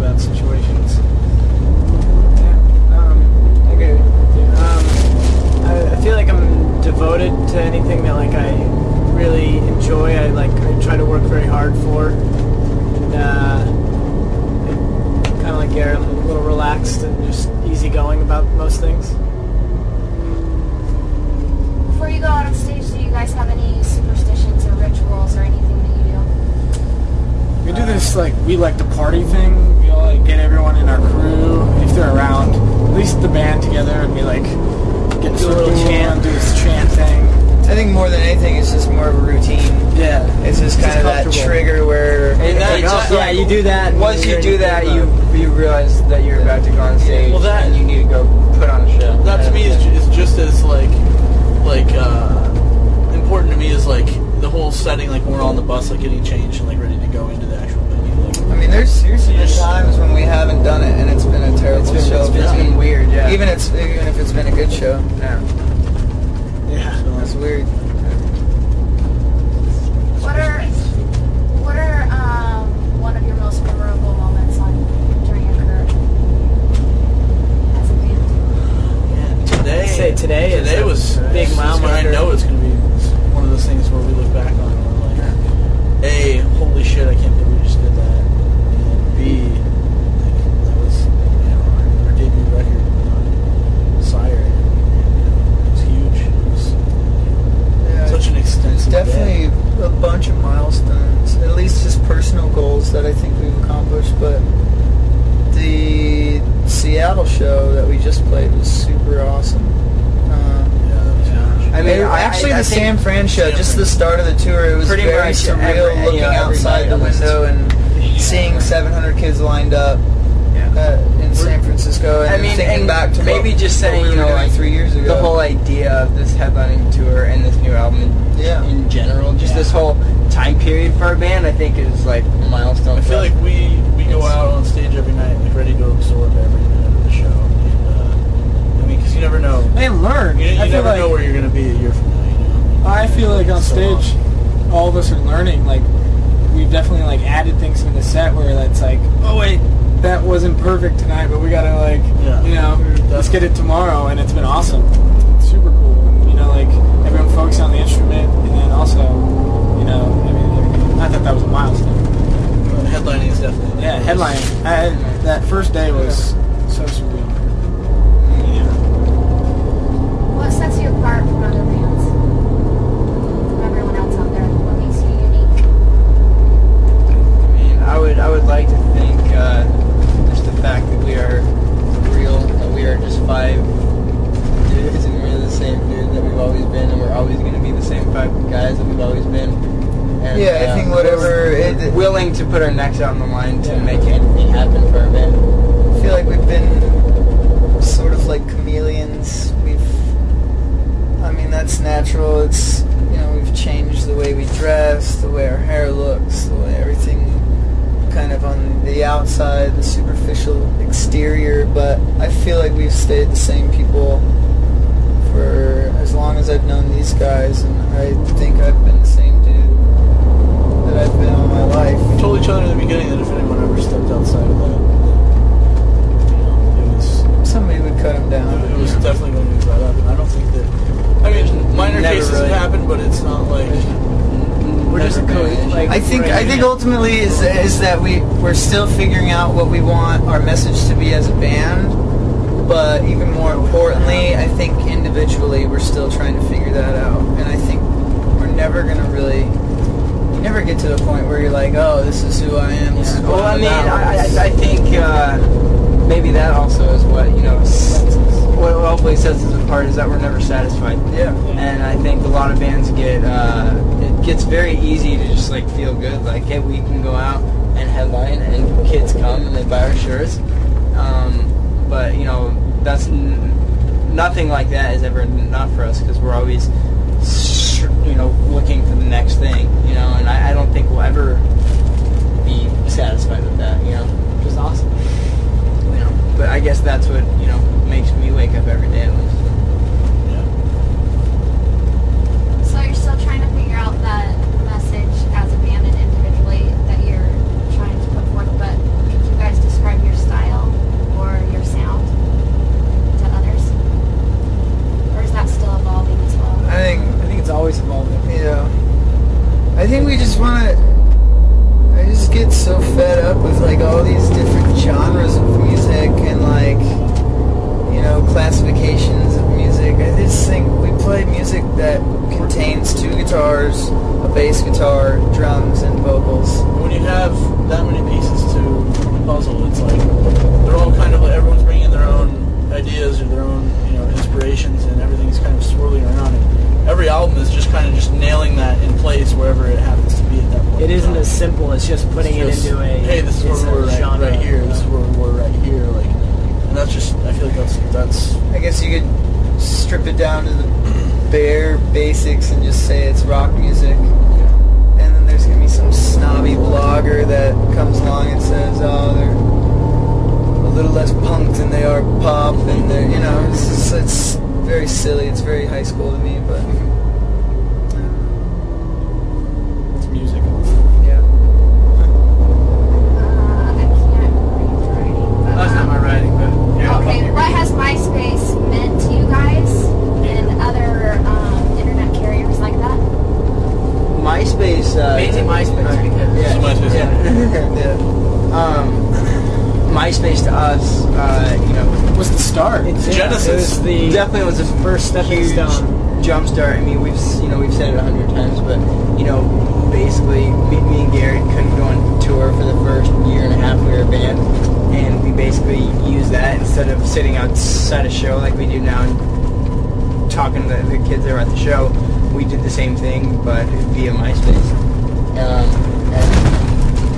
about situations. Okay. I feel like I'm devoted to anything that like I really enjoy. I try to work very hard for, and kind of like Garrett, I'm a little relaxed and just easygoing about most things. Before you go out on stage, do you guys have any superstitions or rituals or anything that you do? We do this we like to party thing. We all get everyone in our crew, if they're around, at least the band together, and we get into a little chant, do this chant thing. I think more than anything, it's just more of a routine. Yeah, it's just kind of that trigger where. And you do that. Once you do that, you realize that you're about to go on stage, and you need to go put on a show. That to me is just as important to me as the whole setting, when we're on the bus, getting changed and ready to go into the actual venue. I mean, there's seriously been times when we haven't done it, and it's been a terrible show. It's been weird, yeah. Even if it's been a good show. Yeah. Yeah, that's weird. What are one of your most memorable moments during your career as a band? Today was a big milestone. I know it's going to be one of those things where we look back on and we're like, A, holy shit, I can't believe we just did that. And B, that was our debut record on Sire. It was huge. It was such an extensive definitely a bunch of milestones, at least just personal goals that I think we've accomplished, but the Seattle show that we just played was super awesome. I mean, actually, the San Fran show, just the start of the tour, it was very surreal looking outside the window and seeing 700 kids lined up in San Francisco, and thinking back to maybe just saying, 3 years ago. The whole idea of this headlining tour and this new album in general, just this whole time period for our band, I think is a milestone. I feel like we go out on stage every night, ready to absorb every minute of the show. And, because you never know. And learn. You never know where you're going to be a year from now. I feel like on stage, all of us are learning. We've definitely added things in the set where that's oh wait, that wasn't perfect tonight, but we gotta let's get it tomorrow, and it's been awesome. It's super cool. And, everyone focusing on the instrument, and then also, not that was a milestone. Headlining is definitely headlining. That first day was so surreal. What sets you apart from other bands? From everyone else out there? What makes you unique? I mean, I would like to think just the fact that we are real, that we are just 5 dudes, and we're the same dude that we've always been, and we're always going to be the same 5 guys that we've always been. And, I think whatever... willing to put our necks out on the line to make anything happen for our band. I feel like we've been sort of like chameleons. That's natural. It's, we've changed the way we dress, the way our hair looks, the way everything kind of on the outside, the superficial exterior, but I feel like we've stayed the same people for as long as I've known these guys, and I think I've been the same dude that I've been all my life. We told each other in the beginning that if anyone ever stepped outside of that, it was... Somebody would cut him down. It was definitely going to be brought up, and I don't think that... minor cases have happened, but it's not we're just I think ultimately is that we're still figuring out what we want our message to be as a band, but even more importantly, I think individually we're still trying to figure that out, and I think we're never gonna really. You never get to the point where you're like, oh, this is who I am. This is what I'm about. I think maybe that also is what what hopefully sets us apart is that we're never satisfied. Yeah. And I think a lot of bands it gets very easy to just feel good, hey, we can go out and headline and kids come and they buy our shirts. But that's nothing like that is ever enough for us because we're always looking for the next thing, and I don't think we'll ever be satisfied with that, which is awesome. But I guess that's what, makes me wake up every day at least. Yeah. So you're still trying to figure out that message as a band and individually that you're trying to put forth, but could you guys describe guitars, a bass guitar, drums, and vocals. When you have that many pieces to a puzzle, it's like they're all kind of like everyone's bringing their own ideas or their own, you know, inspirations, and everything's kind of swirling around. And every album is just kind of just nailing that in place wherever it happens to be at that point. It isn't as simple as just putting it into a. Hey, this is where we're genre. right here. This is where we're right here. Like, and that's just. I feel like that's. I guess you could strip it down to the bare basics and just say it's rock music. And then there's gonna be some snobby blogger that comes along and says, "Oh, they're a little less punk than they are pop," and they're, you know, it's very silly. It's very high school to me, but It's music. yeah. I can't read writing. But, That's not my writing, but yeah. Okay, what has MySpace meant to you guys and other internet carriers like that? MySpace. Mainly MySpace, because- Yeah. MySpace. Yeah. MySpace to us, you know, Was the start? Genesis. It was the definitely was the first stepping huge stone. jump start. I mean, we've said it 100 times, but you know, basically, me and Garrett couldn't go on tour for the first year and a half. We were a band, and we basically used that instead of sitting outside a show like we do now and talking to the kids that were at the show. We did the same thing, but via MySpace, and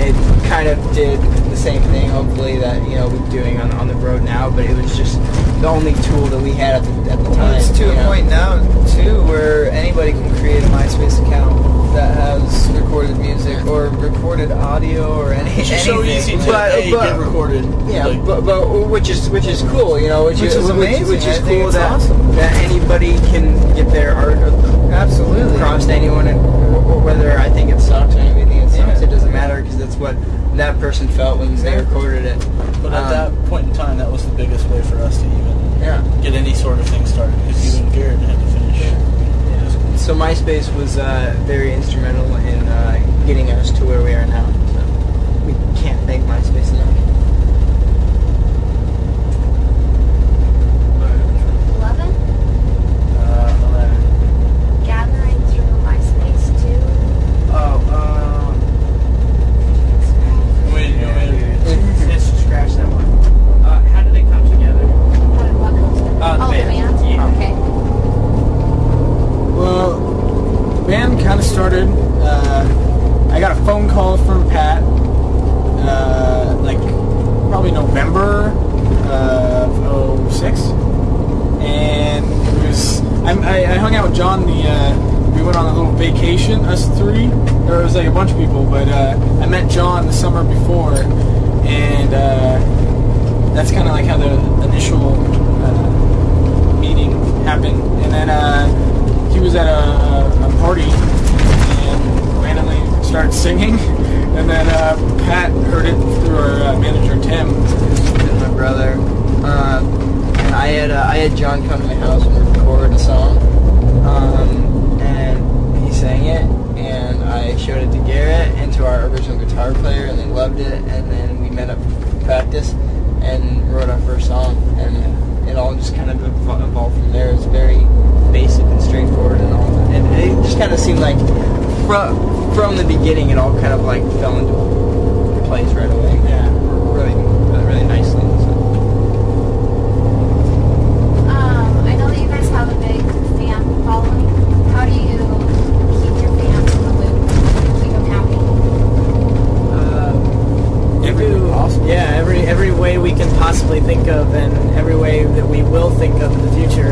it kind of did the same thing, hopefully, that, you know, we're doing on the road now, but it was just the only tool that we had at the time. It's to you a know? point now, too, where anybody can create a MySpace account that has recorded music or recorded audio or anything. It's just so easy to But- get recorded. Yeah, like, but which is cool, you know, which Which is amazing. which is I think cool it's that awesome. that anybody can get their art Absolutely. across to anyone, and whether I think it sucks or anything it sucks, Yeah. it doesn't matter, because that's what that person felt when they recorded it. But at that point in time, that was the biggest way for us to even Yeah. get any sort of thing started, because you and Garrett had to finish. So MySpace was very instrumental in getting us to where we are now. So we can't thank MySpace enough. 11? 11. Gathering through MySpace too. Wait, you know, Let's scratch that one. How did they come together? How did what come together? The band. The band? Yeah. Okay. Well, the band kind of started. I got a phone call from Pat, like probably November of '06, and it was. I hung out with John. We went on a little vacation, us three. There was like a bunch of people, but I met John the summer before, and that's kind of like how the initial meeting happened. And then he was at a party and randomly started singing, and then Pat heard it through our manager Tim. And my brother. And I had John come to my house and record a song, and he sang it, and I showed it to Garrett and to our original guitar player, and they loved it, and then we met up for practice and wrote our first song, and it all just kind of evolved from there. It's very basic and straightforward and all, and it just kind of seemed like from the beginning it all kind of like fell into place right away. Yeah. Really nicely. So. I know that you guys have a big fan following. How do you keep your fans in the loop? Keep them happy? Yeah, every way we can possibly think of, and every way that we will think of in the future.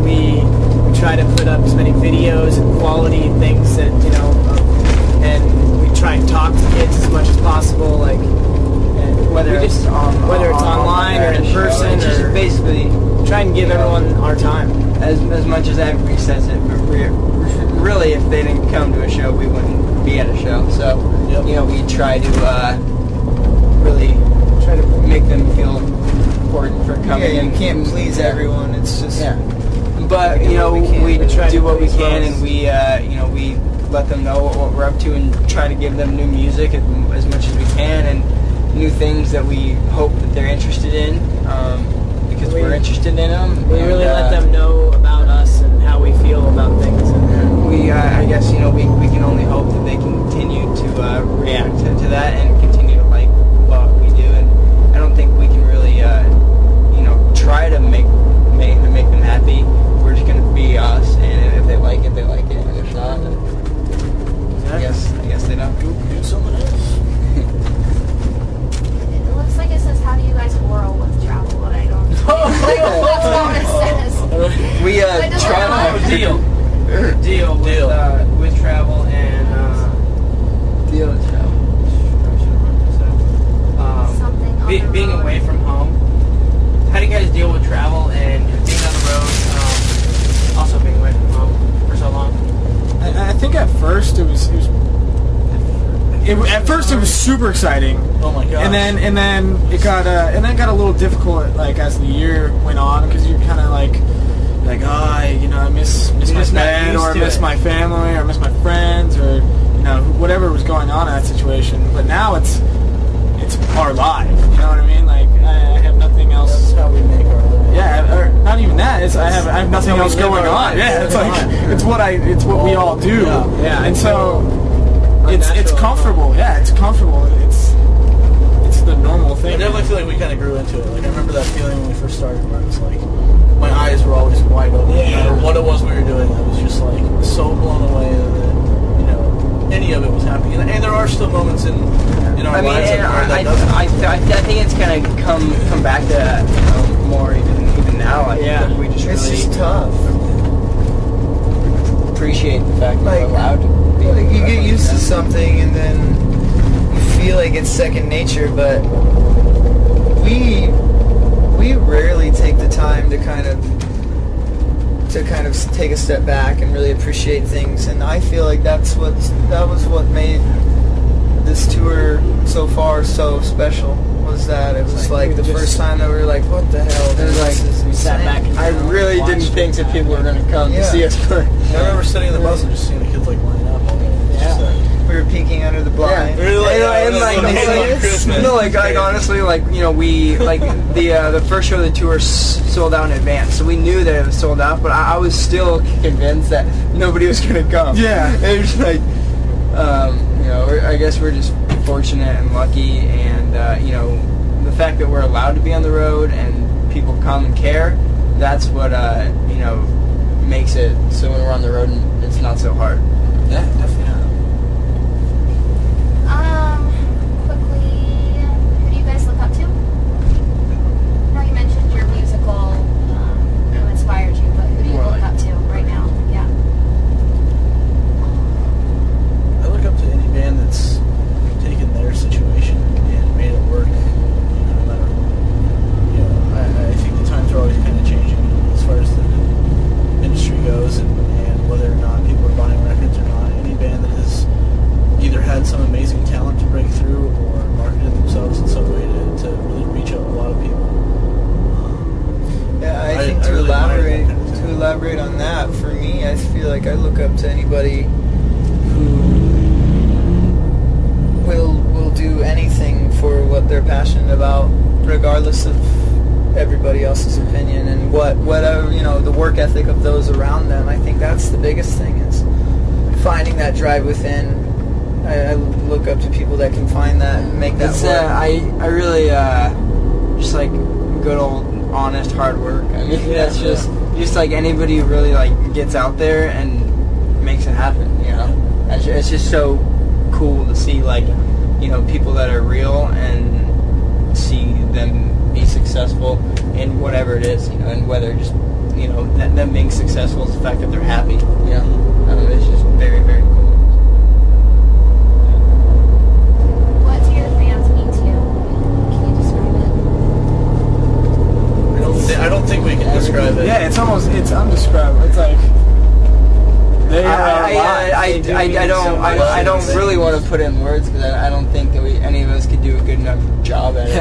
We try to put up as many videos and quality things that, you know, and we try and talk to kids as much as possible, like, and whether it's online or in person, Just or basically try and give everyone our time. as much as everybody says it, but really, if they didn't come to a show, we wouldn't be at a show. So, Yep. you know, we try to really try to make them feel important for coming. Yeah, you in. can't please everyone. It's just Yeah. But, you know, we try do to what we please can, us. and we, you know, we let them know what we're up to and try to give them new music as much as we can, and new things that we hope that they're interested in, because we're interested in them. We really let them know about us and how we feel about things. And We I guess, you know, we can only hope that they continue to react to that and continue to like what we do. And I don't think we can really, you know, try to make them happy. We're just gonna be us, and if they like it, they like it, and if not, then I guess they don't. Do something else. It looks like it says, how do you guys quarrel with travel? But I don't. That's not what it says. We But does it try not? to deal with travel and deal with travel. Something on the Being road. away from home. How do you guys deal with travel and being on the road? Also being away from home for so long. I think at first it was super exciting. Oh my god. And then it got a little difficult like as the year went on, because you're kind of like oh, I miss my just not bed, used or I to miss it. my family, or I miss my friends, or whatever was going on in that situation. But now it's our life. You know what I mean? Like I have nothing else. That's how we make our living. Yeah, or not even that. It's I have nothing how we else live going our on. lives. Yeah, it's like it's what we all do. Yeah, and so it's unnatural. comfortable. Yeah, it's comfortable. It's the normal I thing. definitely feel like we kind of grew into it. Like I remember that feeling when we first started, where it's like my eyes were always wide open. Yeah. No matter what it was we were doing, I was just like so blown away that any of it was happening. And there are still moments in our I mean, lives and where that I doesn't. think it's kind of come back to that more even now. I think that we just It's really just tough. appreciate the fact that Like, we're allowed to be. Like you get used to something and then you feel like it's second nature, but we rarely take the time to kind of take a step back and really appreciate things, and I feel like that was what made this tour so far so special. Was that it was like the first time that we were like, what the hell? It was like, This is we sat insane. back and I really didn't think that people were going to come to Yeah. see us play. I remember sitting in the bus and just seeing the kids like lining up all day. It's just Yeah. We were peeking under the blind. Really, And like, Christmas. no, like honestly, like we like the first show of the tour sold out in advance, so we knew that it was sold out. But I was still convinced that nobody was gonna come. Yeah. It was like, I guess we're just fortunate and lucky, and the fact that we're allowed to be on the road and people come and care. That's what makes it so when we're on the road, it's not so hard. Yeah, definitely. Quickly, who do you guys look up to? No, you mentioned your musical, who inspired you, but who do you More look like- up to right now? Yeah. I look up to any band that's taken their situation and made it work. No matter, I think the times are always kind of changing as far as the industry goes, and whether or not people are buying records or not. Any band that has either had some amazing talent to break through or marketed themselves in some way to really reach out a lot of people. Yeah, I I think really admire that kind of thing. to elaborate on that, for me, I feel like I look up to anybody who will do anything for what they're passionate about, regardless of everybody else's opinion, and whatever the work ethic of those around them. I think that's the biggest thing, is finding that drive within. I look up to people that can find that and make that It's work. I really just like good old honest hard work. I mean, that's just like anybody who really like gets out there and makes it happen. It's just so cool to see like people that are real and see them be successful in whatever it is, and whether just them being successful is the fact that they're happy. It's just very, very cool. What do your fans mean to you? Can you describe it? I don't think we can describe it. Yeah, it's undescribable. It's like they are I don't really want to put it in words, because I don't think that any of us could do a good enough job at it.